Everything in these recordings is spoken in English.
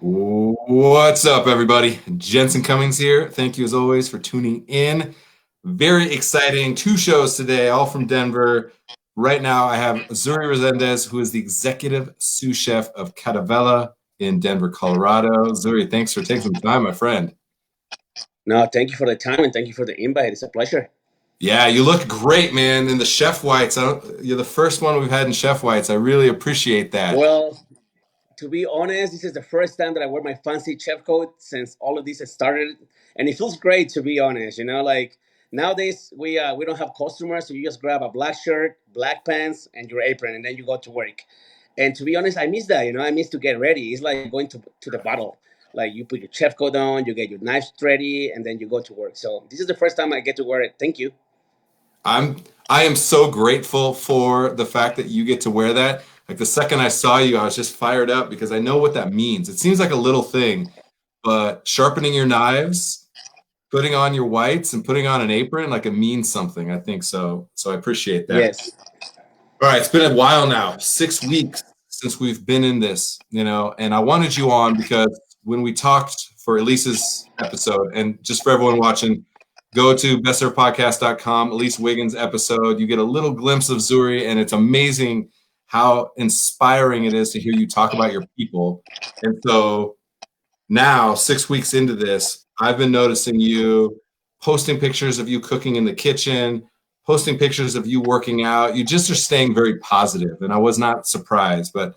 What's up, everybody? Jensen Cummings here. Thank you, as always, for tuning in. Very exciting. Two shows today, all from Denver. Right now, I have Zuri Resendiz, who is the executive sous chef of Cattivella in Denver, Colorado. Zuri, thanks for taking some time, my friend. No, thank you for the time and thank you for the invite. It's a pleasure. Yeah, you look great, man, in the chef whites. You're the first one we've had in chef whites. I really appreciate that. Well, to be honest, this is the first time that I wear my fancy chef coat since all of this has started, and it feels great to be honest. Like nowadays we don't have customers, so you just grab a black shirt, black pants, and your apron, and then you go to work. And to be honest, I miss that. I miss to get ready. It's like going to the battle. Like you put your chef coat on, you get your knives ready, and then you go to work. So this is the first time I get to wear it. Thank you. I'm I am so grateful for the fact that you get to wear that. Like the second I saw you, I was just fired up because I know what that means. It seems like a little thing, but sharpening your knives, putting on your whites, and putting on an apron, like it means something. I think so. So I appreciate that. Yes. All right, it's been a while now, 6 weeks since we've been in this, and I wanted you on because when we talked for Elise's episode, and just for everyone watching, go to bestservepodcast.com, Elise Wiggins episode. You get a little glimpse of Zuri, and it's amazing how inspiring it is to hear you talk about your people. And so now, 6 weeks into this, I've been noticing you posting pictures of you cooking in the kitchen, posting pictures of you working out. You just are staying very positive, and I was not surprised. But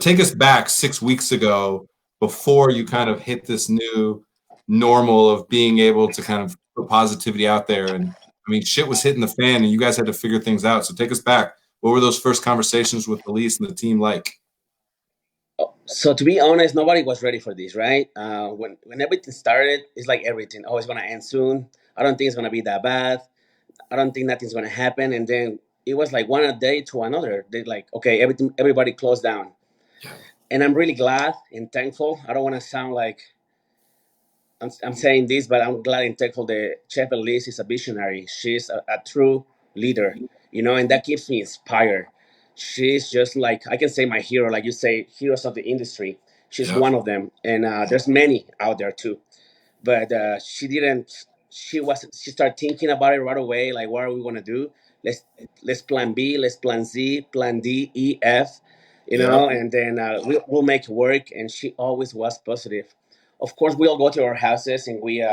take us back 6 weeks ago, before you kind of hit this new normal of being able to kind of put positivity out there. And I mean, shit was hitting the fan, and you guys had to figure things out. So take us back. What were those first conversations with Elise and the team like? So to be honest, nobody was ready for this, right? When everything started, it's like everything. Oh, it's gonna end soon. I don't think it's gonna be that bad. I don't think nothing's gonna happen. And then it was like one a day to another. They like, okay, everybody closed down. Yeah. And I'm really glad and thankful. I don't want to sound like I'm saying this, but I'm glad and thankful that Chef Elise is a visionary. She's a true leader, and that keeps me inspired. She's just like, I can say my hero, like you say, heroes of the industry. She's Yep. one of them, and there's many out there too. But she didn't. She started thinking about it right away. Like, what are we gonna do? Let's let's plan B, let's plan Z, plan D, E, F, Yep. and then we'll make it work. And she always was positive. Of course, we all go to our houses and we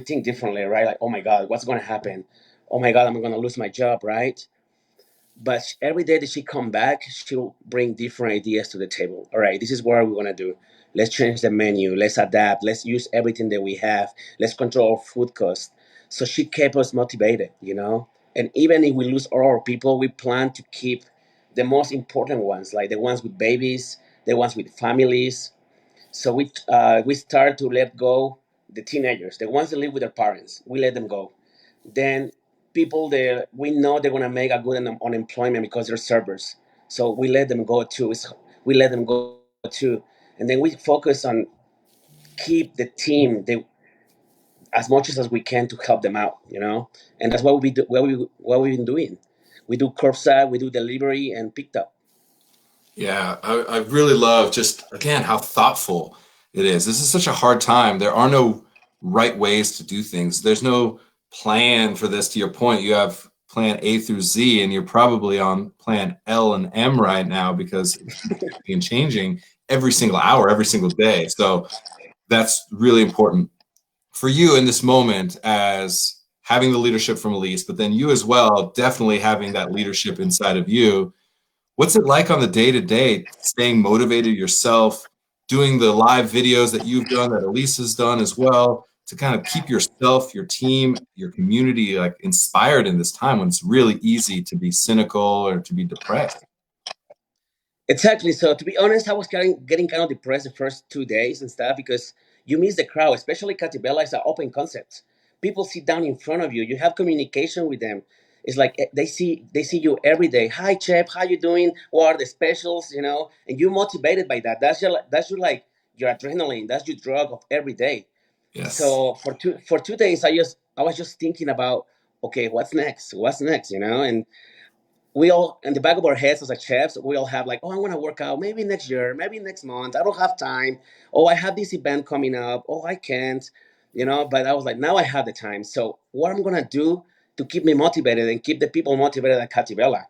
think differently, right? Like, oh my God, what's gonna happen? Oh my God, I'm gonna lose my job, right? But every day that she come back, she'll bring different ideas to the table. All right, this is what we want to do. Let's change the menu. Let's adapt. Let's use everything that we have. Let's control our food cost. So she kept us motivated. And even if we lose all our people, we plan to keep the most important ones, like the ones with babies, the ones with families. So we start to let go the teenagers, the ones that live with their parents. We let them go. Then people that we know they're gonna make a good unemployment because they're servers. So we let them go too. We let them go too, and then we focus on keep the team as much as we can to help them out. And that's what we do. What we've been doing. We do curbside, we do delivery, and picked up. Yeah, I really love just again how thoughtful it is. This is such a hard time. There are no right ways to do things. There's no plan for this. To your point, you have plan A through Z, and you're probably on plan L and M right now because it keeps shifting and changing every single hour, every single day. So that's really important for you in this moment as having the leadership from Elise, but then you as well, definitely having that leadership inside of you. What's it like on the day to day, staying motivated yourself, doing the live videos that you've done, that Elise has done as well, to kind of keep yourself, your team, your community like inspired in this time when it's really easy to be cynical or to be depressed? Exactly. So to be honest, I was getting kind of depressed the first 2 days and stuff because you miss the crowd, especially Catibella is an open concept. People sit down in front of you. You have communication with them. It's like they see you every day. Hi, chef. How you doing? What are the specials? And you're motivated by that. That's your like your adrenaline. That's your drug of every day. Yes. So for 2 days, I was just thinking about, okay, what's next? What's next? And we all in the back of our heads as like chefs, we all have like, oh, I want to work out maybe next year, maybe next month. I don't have time. Oh, I have this event coming up. Oh, I can't, But I was like, now I have the time. So what I'm gonna do to keep me motivated and keep the people motivated at Cattivella?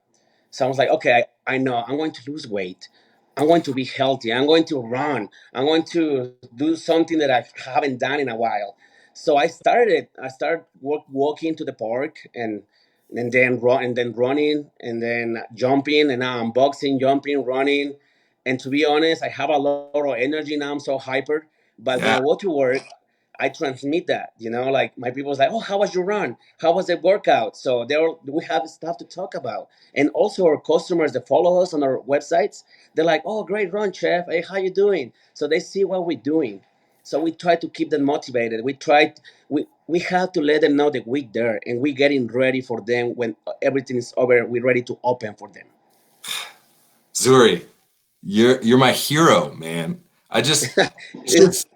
So I was like, okay, I know I'm going to lose weight. I'm going to be healthy. I'm going to run. I'm going to do something that I haven't done in a while. So I started. I started walking to the park and then run and then running and then jumping and now I'm boxing, jumping, running. And to be honest, I have a lot of energy now. I'm so hyper. But when I Yeah. go to work, I transmit that, like my people's like, oh, how was your run? How was the workout? So we have stuff to talk about. And also our customers that follow us on our websites, they're like, oh, great run, chef. Hey, how you doing? So they see what we're doing. So we try to keep them motivated. We have to let them know that we're there and we're getting ready for them when everything is over. We're ready to open for them. Zuri, you're my hero, man. I just it's just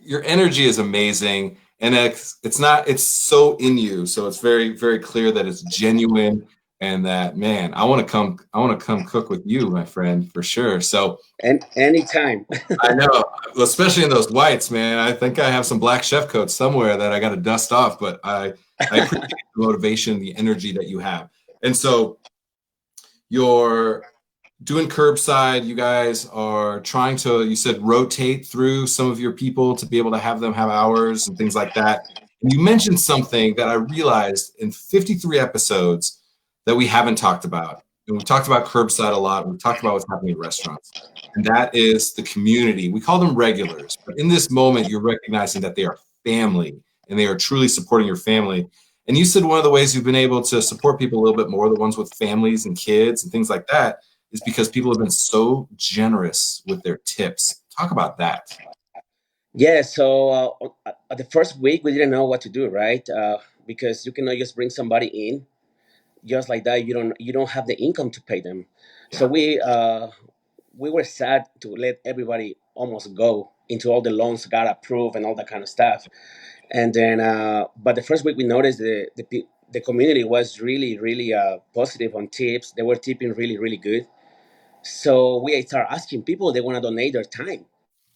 your energy is amazing, and it's not it's so in you, so it's very very clear that it's genuine, and that man, I want to come cook with you, my friend, for sure. So and anytime. I know, especially in those whites, man. I think I have some black chef coats somewhere that I got to dust off, but I appreciate the motivation, the energy that you have, and so you're doing curbside. You guys are trying to, you said, rotate through some of your people to be able to have them have hours and things like that. And you mentioned something that I realized in 53 episodes that we haven't talked about. And we've talked about curbside a lot. We've talked about what's happening in restaurants. And that is the community. We call them regulars. But in this moment, you're recognizing that they are family and they are truly supporting your family. And you said one of the ways you've been able to support people a little bit more, the ones with families and kids and things like that, is because people have been so generous with their tips. Talk about that. Yeah, so the first week we didn't know what to do, right? Because you cannot just bring somebody in just like that. You don't have the income to pay them. So Yeah. we were sad to let everybody almost go into all the loans got approved and all that kind of stuff. And then, but the first week we noticed the community was really really positive on tips. They were tipping really really good. So we start asking people they want to donate their time.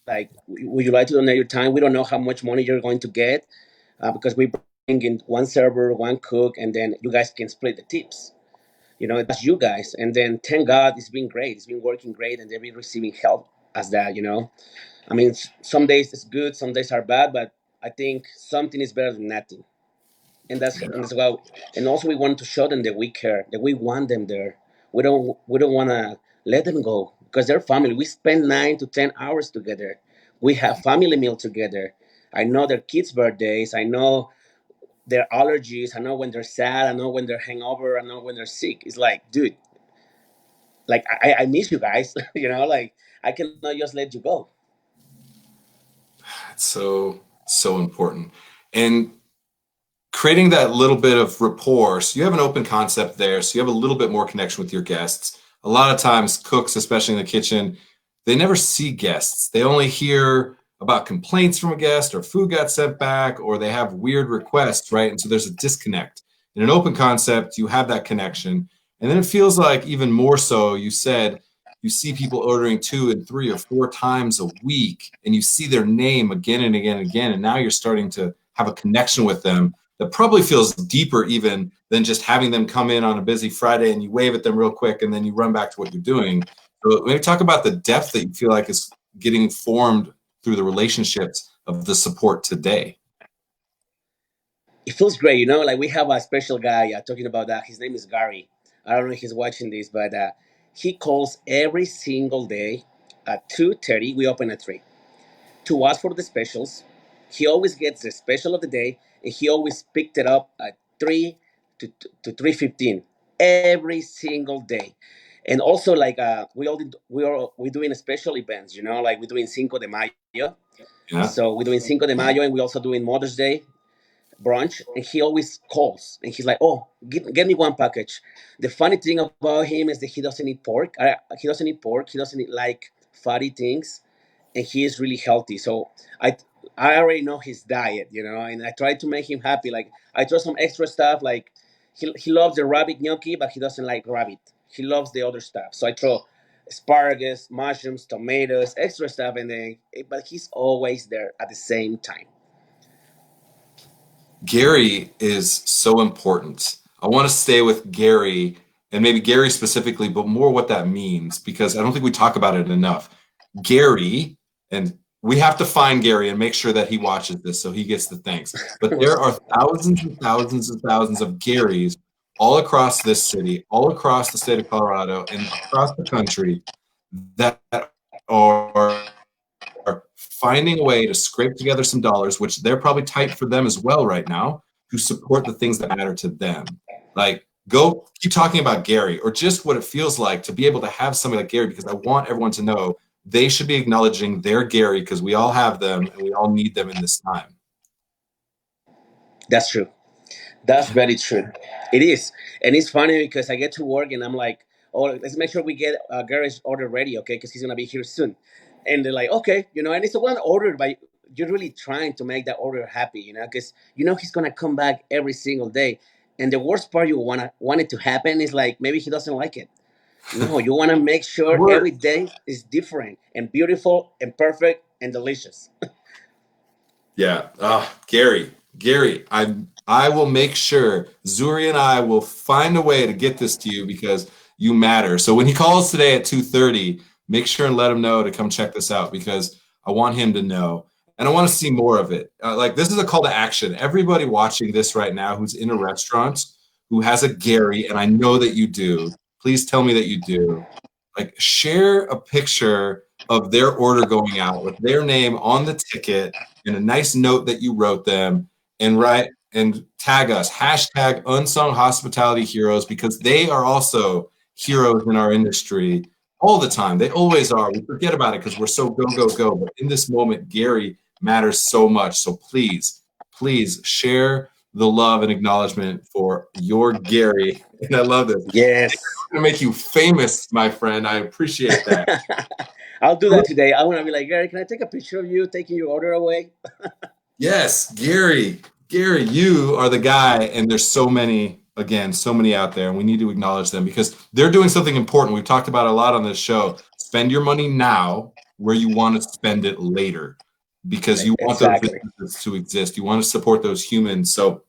Like, would you like to donate your time? We don't know how much money you're going to get because we bring in one server, one cook, and then you guys can split the tips. That's you guys. And then thank God it's been great. It's been working great, and they've been receiving help as that. I mean, some days it's good, some days are bad, but I think something is better than nothing. And that's why. And also, we want to show them that we care, that we want them there. We don't want to let them go because they're family. We spend 9 to 10 hours together. We have family meal together. I know their kids' birthdays. I know their allergies. I know when they're sad. I know when they're hangover. I know when they're sick. It's like, dude, like I miss you guys. Like I cannot just let you go. It's so, so important. And creating that little bit of rapport. So you have an open concept there. So you have a little bit more connection with your guests. A lot of times, cooks, especially in the kitchen, they never see guests. They only hear about complaints from a guest or food got sent back or they have weird requests, right? And so there's a disconnect. In an open concept, you have that connection. And then it feels like even more so, you said you see people ordering 2 and 3 or 4 times a week and you see their name again and again and again. And now you're starting to have a connection with them that probably feels deeper even than just having them come in on a busy Friday and you wave at them real quick and then you run back to what you're doing. So maybe talk about the depth that you feel like is getting formed through the relationships of the support today. It feels great, like we have a special guy talking about that. His name is Gary. I don't know if he's watching this, but he calls every single day at 2:30. We open at 3 to ask for the specials. He always gets the special of the day, and he always picked it up at 3 to 3:15 every single day. And also, like we're doing special events, like we're doing Cinco de Mayo. Yeah. So we're doing Cinco de Mayo, and we're also doing Mother's Day brunch, and he always calls and he's like, oh, get me one package. The funny thing about him is that he doesn't eat pork. He doesn't eat like fatty things, and he is really healthy. So I already know his diet, and I try to make him happy. Like I throw some extra stuff, like he loves the rabbit gnocchi, but he doesn't like rabbit. he loves the other stuff. So I throw asparagus, mushrooms, tomatoes, extra stuff, and then but he's always there at the same time. Gary is so important. I want to stay with Gary and maybe Gary specifically, but more what that means because I don't think we talk about it enough. Gary, and we have to find Gary and make sure that he watches this so he gets the thanks. But there are thousands and thousands and thousands of Garys all across this city, all across the state of Colorado, and across the country that are finding a way to scrape together some dollars, which they're probably tight for them as well right now, to support the things that matter to them. Like, go keep talking about Gary or just what it feels like to be able to have somebody like Gary, because I want everyone to know they should be acknowledging their Gary because we all have them and we all need them in this time. That's true. That's very true. It is, and it's funny because I get to work and I'm like, "Oh, let's make sure we get Gary's order ready, okay? Because he's gonna be here soon." And they're like, "Okay, and it's the one ordered by." You're really trying to make that order happy, because he's gonna come back every single day. And the worst part you want it to happen is like maybe he doesn't like it. No, you want to make sure Work. every day is different and beautiful and perfect and delicious. Yeah. Gary, I will make sure Zuri and I will find a way to get this to you because you matter. So when he calls today at 2:30, make sure and let him know to come check this out because I want him to know and I want to see more of it. Like this is a call to action. Everybody watching this right now who's in a restaurant who has a Gary, and I know that you do. Please tell me that you do. Like share a picture of their order going out with their name on the ticket and a nice note that you wrote them and write and tag us hashtag unsung hospitality heroes because they are also heroes in our industry all the time. They always are. We forget about it because we're so go go go, but in this moment Gary matters so much. So please share the love and acknowledgement for your Gary. And I love this. Yes. To make you famous, my friend. I appreciate that. I'll do that today. I want to be like, Gary, can I take a picture of you taking your order away? Yes, Gary. Gary, you are the guy, and there's so many, again, so many out there, and we need to acknowledge them because they're doing something important. We've talked about it a lot on this show. Spend your money now where you want to spend it later because you want those Exactly. businesses to exist. You want to support those humans. So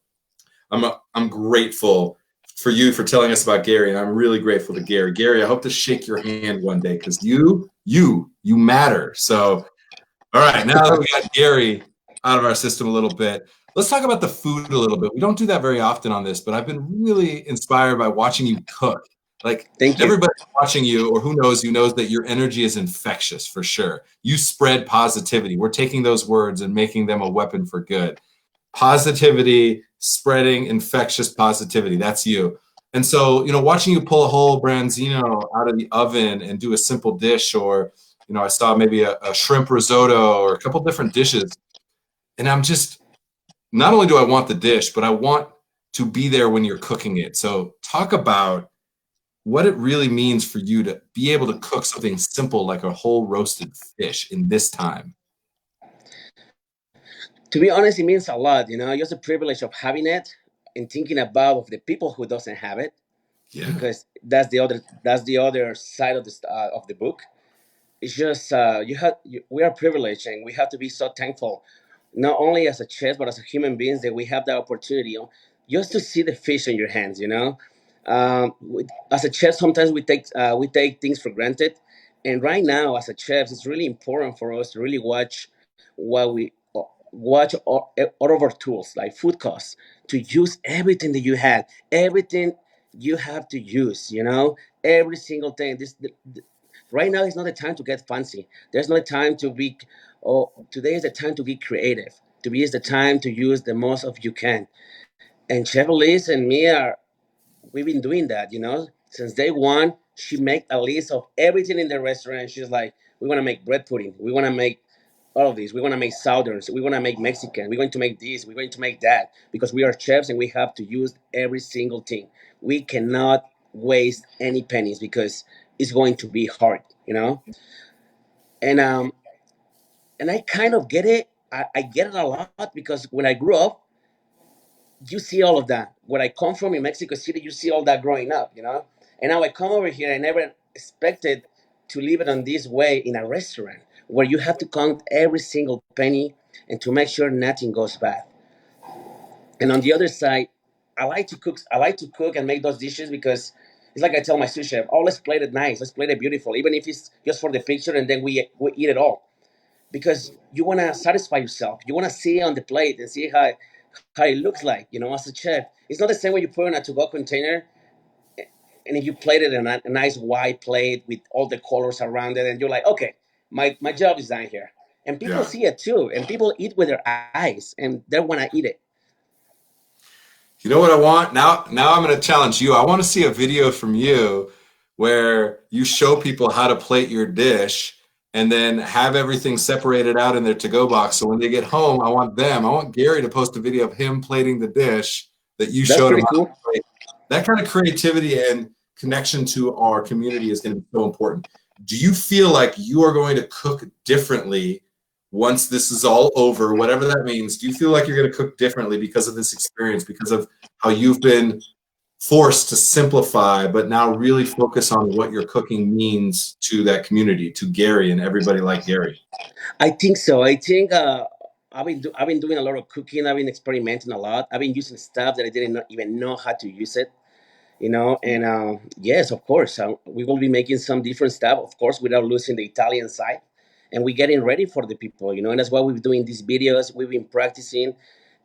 I'm grateful for you for telling us about Gary, and I'm really grateful to Gary. Gary, I hope to shake your hand one day because you matter. So, all right, now that we got Gary out of our system a little bit, let's talk about the food a little bit. We don't do that very often on this, but I've been really inspired by watching you cook. Like Thank you. everybody watching you, or who knows that your energy is infectious for sure. You spread positivity. We're taking those words and making them a weapon for good. Positivity, spreading infectious positivity. That's you. And so, watching you pull a whole branzino out of the oven and do a simple dish, or, I saw maybe a shrimp risotto or a couple different dishes. And I'm just, not only do I want the dish, but I want to be there when you're cooking it. So talk about what it really means for you to be able to cook something simple like a whole roasted fish in this time. To be honest, it means a lot. Just the privilege of having it and thinking about of the people who doesn't have it, Yeah. because that's the other side of the book. It's just we are privileged and we have to be so thankful, not only as a chef but as a human beings that we have that opportunity, just to see the fish in your hands. As a chef, sometimes we take things for granted, and right now as a chef, it's really important for us to really watch what we watch all of our tools like food costs, to use everything that you had, everything you have to use. Every single thing. Right now is not the time to get fancy. There's not a time to be. Oh, today is the time to be creative. To be is the time to use the most of you can. And Chef Liz and me we've been doing that. Since day one. She make a list of everything in the restaurant. She's like, we want to make bread pudding. We want to make all of these. We want to make Southerns. We want to make Mexican. We're going to make this. We're going to make that because we are chefs and we have to use every single thing. We cannot waste any pennies because it's going to be hard. And I kind of get it. I get it a lot because when I grew up, you see all of that. Where I come from in Mexico City, you see all that growing up. And now I come over here. I never expected to leave it on this way in a restaurant where you have to count every single penny and to make sure nothing goes bad. And on the other side, I like to cook. I like to cook and make those dishes because it's like I tell my sous chef, "Oh, let's plate it nice. Let's plate it beautiful, even if it's just for the picture, and then we eat it all." Because you want to satisfy yourself. You want to see it on the plate and see how it looks like. You know, as a chef, it's not the same when you put it in a to-go container and if you plate it in a nice white plate with all the colors around it, and you're like, okay, my job is done here. And people Yeah. see it too, and people eat with their eyes, and they want to eat it. You know what I want? Now I'm going to challenge you. I want to see a video from you where you show people how to plate your dish and then have everything separated out in their to-go box. So when they get home, I want Gary to post a video of him plating the dish that you That's showed him pretty how to cool. plate. That kind of creativity and connection to our community is going to be so important. Do you feel like you are going to cook differently once this is all over, whatever that means? Do you feel like you're going to cook differently because of this experience, because of how you've been forced to simplify, but now really focus on what your cooking means to that community, to Gary and everybody like Gary? I think so. I think I've been doing a lot of cooking. I've been experimenting a lot. I've been using stuff that I didn't even know how to use it. You know, and yes, of course, we will be making some different stuff, of course, without losing the Italian side. And we're getting ready for the people, you know, and that's why we're doing these videos. We've been practicing,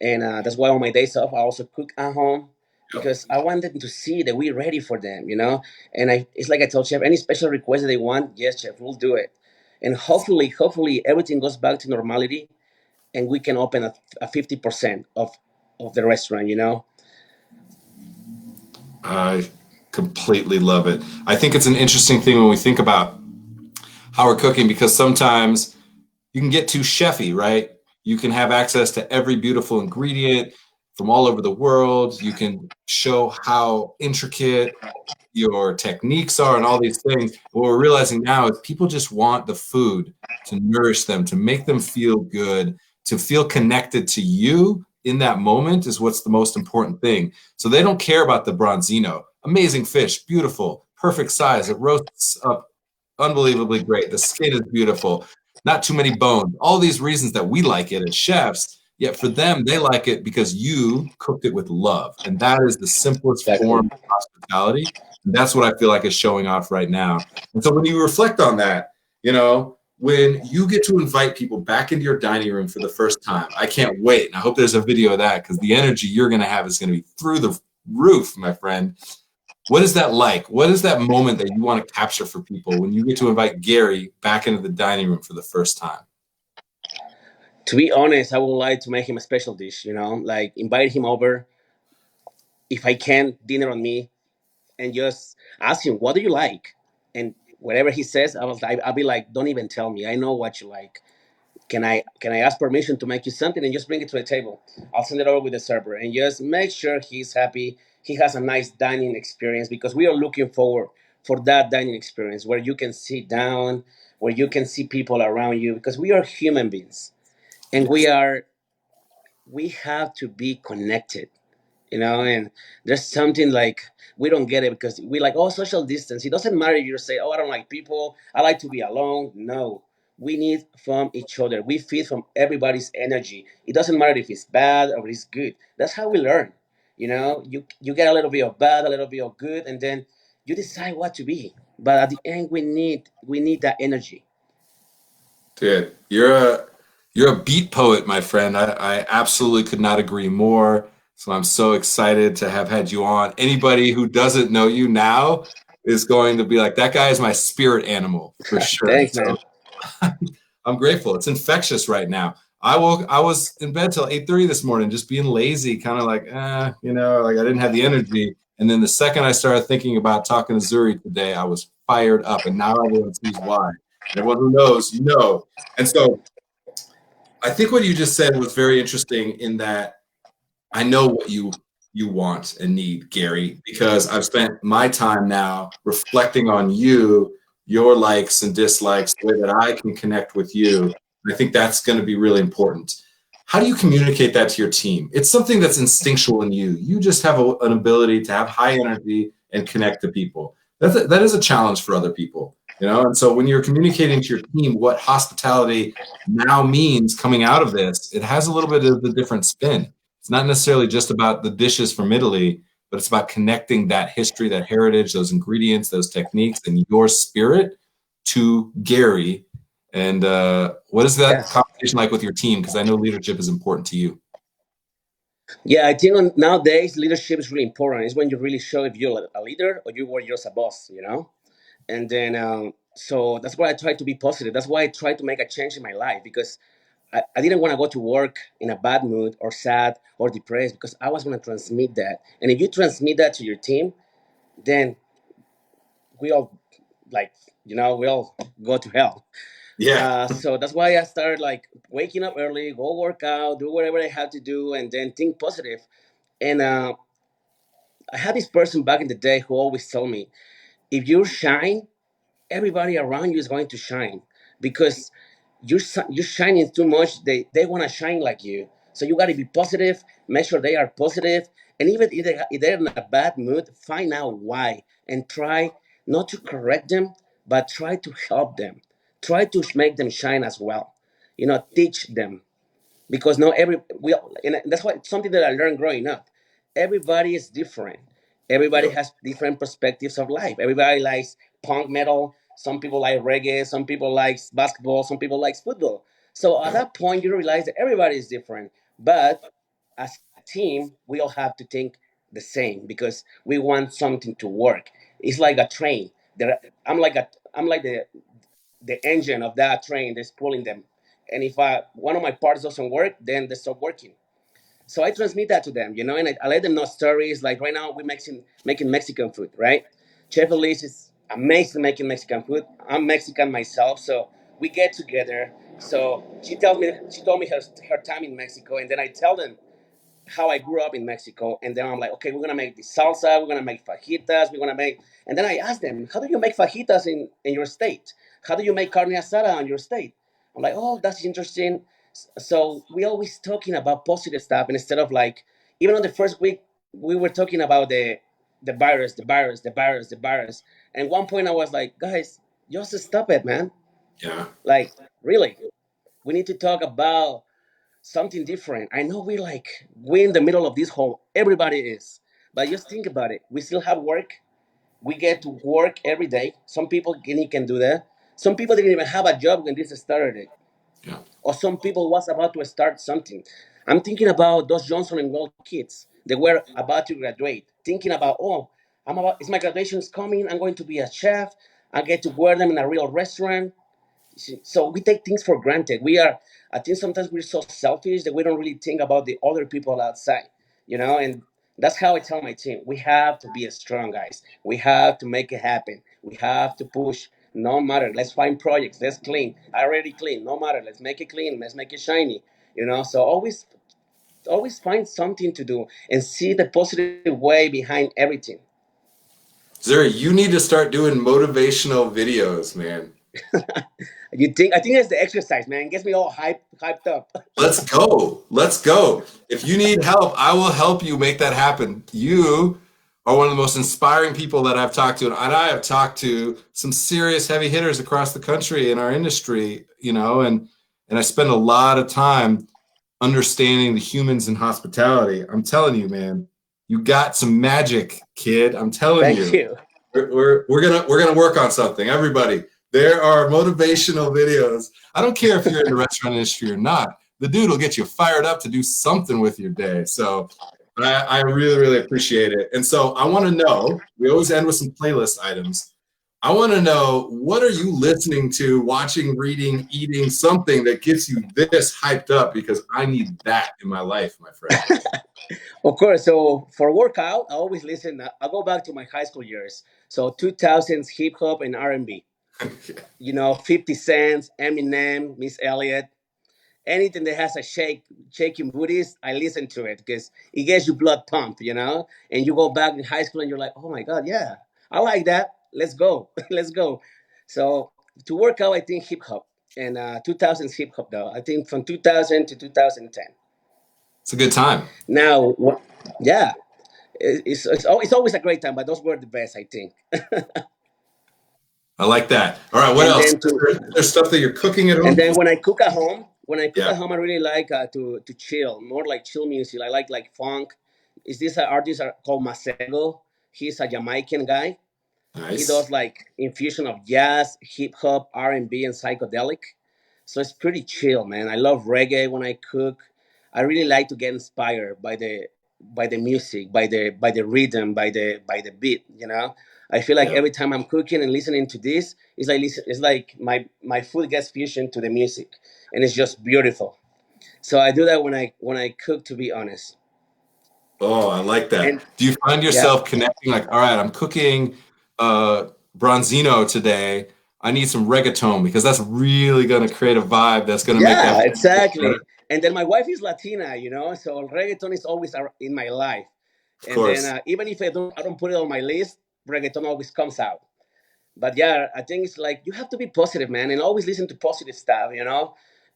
and that's why on my days off, I also cook at home Yep. because I want them to see that we're ready for them, you know. And it's like I told Chef, any special request that they want, yes, Chef, we'll do it. And hopefully, everything goes back to normality, and we can open a 50% of the restaurant, you know. I completely love it. I think it's an interesting thing when we think about how we're cooking, because sometimes you can get too chefy, right? You can have access to every beautiful ingredient from all over the world. You can show how intricate your techniques are and all these things. What we're realizing now is people just want the food to nourish them, to make them feel good, to feel connected to you in that moment is what's the most important thing. So they don't care about the bronzino. Amazing fish, beautiful, perfect size. It roasts up unbelievably great. The skin is beautiful, not too many bones. All these reasons that we like it as chefs, yet for them, they like it because you cooked it with love. And that is the simplest Exactly. form of hospitality. And that's what I feel like is showing off right now. And so when you reflect on that, you know, when you get to invite people back into your dining room for the first time, I can't wait. And I hope there's a video of that, because the energy you're going to have is going to be through the roof, my friend. What is that like? What is that moment that you want to capture for people when you get to invite Gary back into the dining room for the first time? To be honest, I would like to make him a special dish, you know, like invite him over, if I can, dinner on me, and just ask him, what do you like? And whatever he says, I'll be like, don't even tell me. I know what you like. Can I ask permission to make you something and just bring it to the table? I'll send it over with the server and just make sure he's happy. He has a nice dining experience because we are looking forward for that dining experience where you can sit down, where you can see people around you because we are human beings and Yes. we have to be connected, you know. And there's something like we don't get it because we like, oh, social distance. It doesn't matter if you say, oh, I don't like people, I like to be alone. No, we need from each other. We feed from everybody's energy. It doesn't matter if it's bad or it's good. That's how we learn, you know. You get a little bit of bad, a little bit of good, and then you decide what to be. But at the end, we need that energy. Dude, you're a beat poet, my friend. I absolutely could not agree more. So I'm so excited to have had you on. Anybody who doesn't know you now is going to be like, that guy is my spirit animal for sure. Thanks, So man. I'm grateful. It's infectious right now. I was in bed till 8:30 this morning, just being lazy, kind of like, like I didn't have the energy. And then the second I started thinking about talking to Zuri today, I was fired up. And now everyone sees why. And everyone who knows, you know. And so I think what you just said was very interesting in that I know what you want and need, Gary, because I've spent my time now reflecting on you, your likes and dislikes, the way that I can connect with you. And I think that's going to be really important. How do you communicate that to your team? It's something that's instinctual in you. You just have an ability to have high energy and connect to people. that is a challenge for other people, you know. And so when you're communicating to your team what hospitality now means coming out of this, it has a little bit of a different spin. It's not necessarily just about the dishes from Italy, but it's about connecting that history, that heritage, those ingredients, those techniques, and your spirit to Gary. And what is that Yes. conversation like with your team? Because I know leadership is important to you. Yeah, I think nowadays leadership is really important. It's when you really show if you're a leader or you were just a boss, you know? And then, so that's why I try to be positive. That's why I try to make a change in my life because I didn't want to go to work in a bad mood or sad or depressed because I was going to transmit that. And if you transmit that to your team, then we all, like, we all go to hell. Yeah. So that's why I started like waking up early, go work out, do whatever I had to do, and then think positive. And I had this person back in the day who always told me, if you shine, everybody around you is going to shine because you're shining too much. They want to shine like you. So you got to be positive. Make sure they are positive, and even if they're in a bad mood, find out why and try not to correct them, but try to help them. Try to make them shine as well. Teach them because not every we and that's why something that I learned growing up. Everybody is different. Everybody Yep. has different perspectives of life. Everybody likes punk metal. Some people like reggae. Some people like basketball. Some people like football. So at Yep. that point, you realize that everybody is different. But as a team, we all have to think the same because we want something to work. It's like a train. I'm like the engine of that train that's pulling them. And if one of my parts doesn't work, then they stop working. So I transmit that to them, and I let them know stories. Like right now, we're making Mexican food, right? Chef Elise is amazing making Mexican food. I'm Mexican myself, so we get together. So she told me her time in Mexico, and then I tell them how I grew up in Mexico, and then I'm like, okay, we're gonna make this salsa, we're gonna make fajitas, we're gonna make, and then I asked them, how do you make fajitas in your state? How do you make carne asada in your state? I'm like, oh, that's interesting. So we always talking about positive stuff, and instead of like, even on the first week, we were talking about the virus, the virus, the virus, the virus. And one point I was like, guys, just stop it, man. Yeah. Like, really, we need to talk about something different. I know we're in the middle of this hole. Everybody is. But just think about it. We still have work. We get to work every day. Some people can do that. Some people didn't even have a job when this started. Yeah. Or some people was about to start something. I'm thinking about those Johnson and Wall kids. They were about to graduate. Thinking about, oh, is my graduation is coming. I'm going to be a chef. I get to wear them in a real restaurant. So we take things for granted. I think sometimes we're so selfish that we don't really think about the other people outside, and that's how I tell my team, we have to be strong, guys. We have to make it happen. We have to push. No matter, let's find projects. Let's clean. I already clean. No matter, let's make it clean. Let's make it shiny. So always find something to do and see the positive way behind everything. Zuri, you need to start doing motivational videos, man. I think that's the exercise, man. It gets me all hyped up. Let's go. Let's go. If you need help, I will help you make that happen. You are one of the most inspiring people that I've talked to. And I have talked to some serious heavy hitters across the country in our industry, and I spend a lot of time understanding the humans in hospitality. I'm telling you, man, you got some magic, kid. I'm telling Thank you. you. We're gonna work on something. Everybody, there are motivational videos. I don't care if you're in the restaurant industry or not. The dude will get you fired up to do something with your day. So I really, really appreciate it. And so I want to know. We always end with some playlist items. I want to know, what are you listening to, watching, reading, eating, something that gets you this hyped up, because I need that in my life, my friend. Of course. So for workout, I always listen. I go back to my high school years. So 2000s hip hop and R&B. 50 Cent, Eminem, Miss Elliott, anything that has a shaking booties, I listen to it because it gets your blood pumped. And you go back in high school and you're like, oh my god, yeah, I like that. Let's go, let's go. So to work out, I think hip hop and 2000s hip hop though. I think from 2000 to 2010. It's a good time. Now, yeah. It's always a great time, but those were the best, I think. I like that. All right, what And else? then to Is there stuff that you're cooking at and home? then when I cook at home, Yeah, I really like to chill, more like chill music. I like funk. Is this an artist called Masego? He's a Jamaican guy. He does nice. like infusion of jazz, hip hop, R&B, and psychedelic. So it's pretty chill, man. I love reggae when I cook. I really like to get inspired by the music, by the rhythm, by the beat. I feel like Yeah. every time I'm cooking and listening to this, it's like my food gets fusion to the music, and it's just beautiful. So I do that when I cook, to be honest. Oh, I like that. And Do you find yeah, yourself connecting like, all right, I'm cooking bronzino today. I need some reggaeton because that's really going to create a vibe that's going to make that yeah, food taste better. exactly. And then my wife is Latina, so reggaeton is always in my life. Of And then course. even if I don't put it on my list, reggaeton always comes out. But yeah, I think it's like you have to be positive, man, and always listen to positive stuff.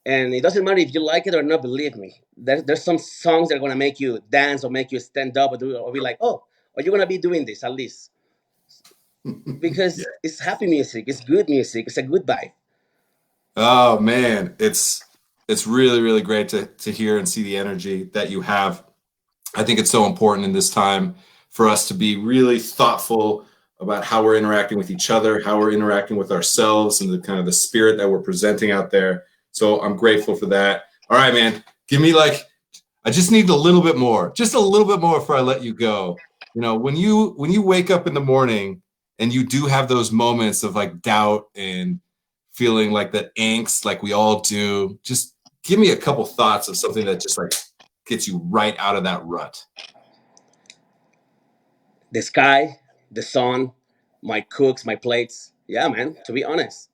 And it doesn't matter if you like it or not. Believe me, there's some songs that are gonna make you dance or make you stand up or be like, oh, are you gonna be doing this at least? Yeah. Because it's happy music, it's good music, it's a good vibe. Oh man, it's really really great to hear and see the energy that you have. I think it's so important in this time for us to be really thoughtful about how we're interacting with each other, how we're interacting with ourselves, and the kind of the spirit that we're presenting out there. So I'm grateful for that. All right, man, give me like I just need a little bit more, just a little bit more before I let you go. When you wake up in the morning and you do have those moments of like doubt and feeling like that angst, like we all do, just give me a couple thoughts of something that just like gets you right out of that rut. The sky, the sun, my cooks, my plates. Yeah, man. To be honest,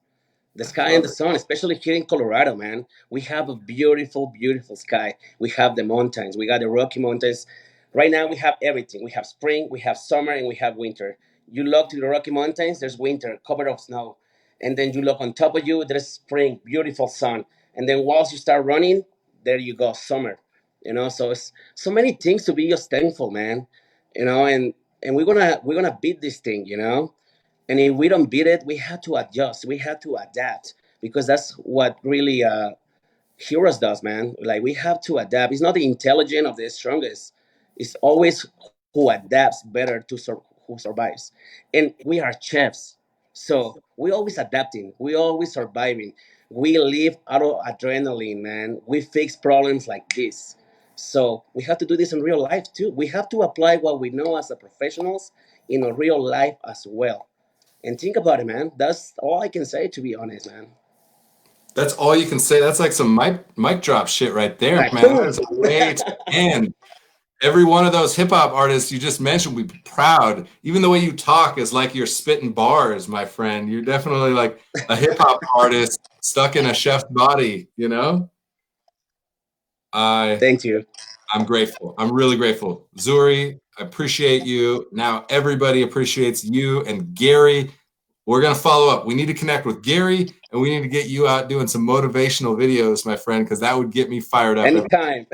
the I sky and love the it. sun, especially here in Colorado, man. We have a beautiful, beautiful sky. We have the mountains. We got the Rocky Mountains. Right now, we have everything. We have spring, we have summer, and we have winter. You look to the Rocky Mountains, there's winter, covered of snow. And then you look on top of you, there's spring, beautiful sun. And then once you start running, there you go, summer. So it's so many things to be just thankful, man. And we're gonna beat this thing. And if we don't beat it, we have to adjust. We have to adapt because that's what really heroes does, man. Like we have to adapt. It's not the intelligent of the strongest. It's always who adapts better who survives. And we are chefs, so we always adapting. We always surviving. We live out of adrenaline, man. We fix problems like this. So we have to do this in real life too. We have to apply what we know as a professionals in a real life as well. And think about it, man. That's all I can say, to be honest, man. That's all you can say. That's like some mic drop shit right there, Like, man. That is boom. a way to end. Every one of those hip hop artists you just mentioned, we'd be proud. Even the way you talk is like you're spitting bars, my friend. You're definitely like a hip hop artist stuck in a chef's body, you know? I Thank you. I'm grateful. I'm really grateful. Zuri, I appreciate you. Now everybody appreciates you and Gary. We're gonna follow up. We need to connect with Gary and we need to get you out doing some motivational videos, my friend, because that would get me fired up. Anytime.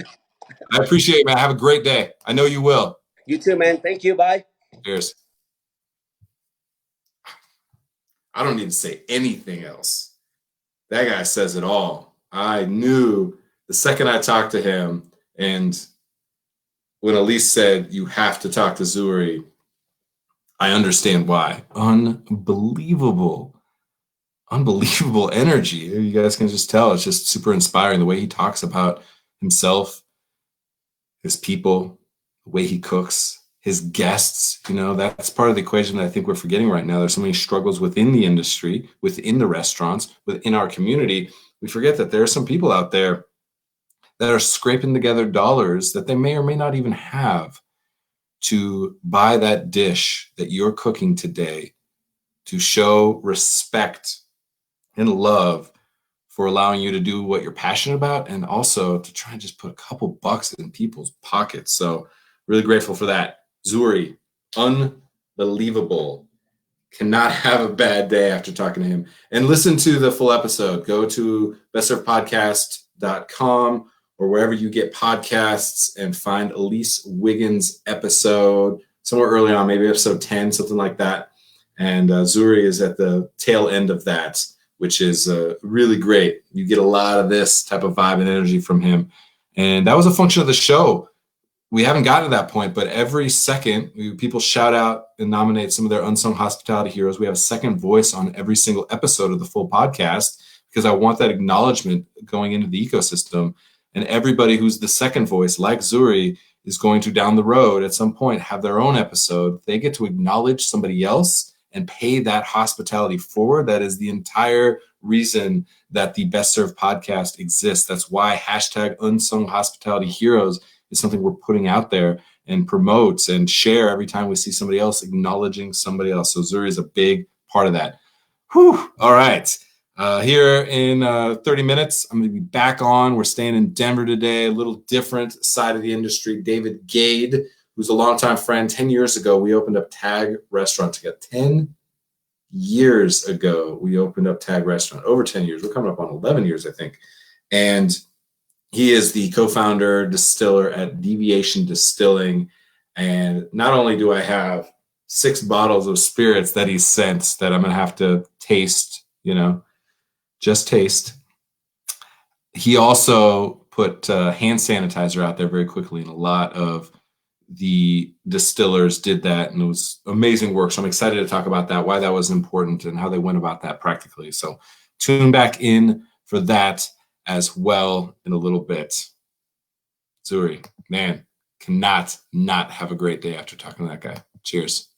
I appreciate it, man. Have a great day. I know you will. You too, man. Thank you. Bye. Cheers. I don't need to say anything else. That guy says it all. I knew the second I talked to him, and when Elise said, you have to talk to Zuri, I understand why. Unbelievable. Unbelievable energy. You guys can just tell. It's just super inspiring the way he talks about himself, his people, the way he cooks, his guests. That's part of the equation that I think we're forgetting right now. There's so many struggles within the industry, within the restaurants, within our community. We forget that there are some people out there that are scraping together dollars that they may or may not even have to buy that dish that you're cooking today, to show respect and love for allowing you to do what you're passionate about, and also to try and just put a couple bucks in people's pockets. So really grateful for that. Zuri, unbelievable. Cannot have a bad day after talking to him. And listen to the full episode. Go to bestservedpodcast.com or wherever you get podcasts and find Elise Wiggins' episode somewhere early on, maybe episode 10, something like that. And Zuri is at the tail end of that, which is really great. You get a lot of this type of vibe and energy from him. And that was a function of the show. We haven't gotten to that point, but every second, people shout out and nominate some of their unsung hospitality heroes. We have a second voice on every single episode of the full podcast because I want that acknowledgement going into the ecosystem. And everybody who's the second voice, like Zuri, is going to down the road at some point have their own episode. They get to acknowledge somebody else and pay that hospitality forward. That is the entire reason that the Best Served podcast exists. That's why hashtag unsung hospitality heroes is something we're putting out there and promotes and share every time we see somebody else acknowledging somebody else. So Zuri is a big part of that. Whew. All right. Here in 30 minutes, I'm going to be back on. We're staying in Denver today, a little different side of the industry. David Gade, who's a longtime friend. 10 years ago, we opened up Tag Restaurant together. 10 years ago, we opened up Tag Restaurant. Over 10 years. We're coming up on 11 years, I think. And he is the co-founder, distiller at Deviation Distilling. And not only do I have 6 bottles of spirits that he sent that I'm going to have to taste, just taste. He also put hand sanitizer out there very quickly, and a lot of the distillers did that, and it was amazing work. So I'm excited to talk about that, why that was important, and how they went about that practically. So tune back in for that as well in a little bit. Zuri, man, cannot not have a great day after talking to that guy. Cheers.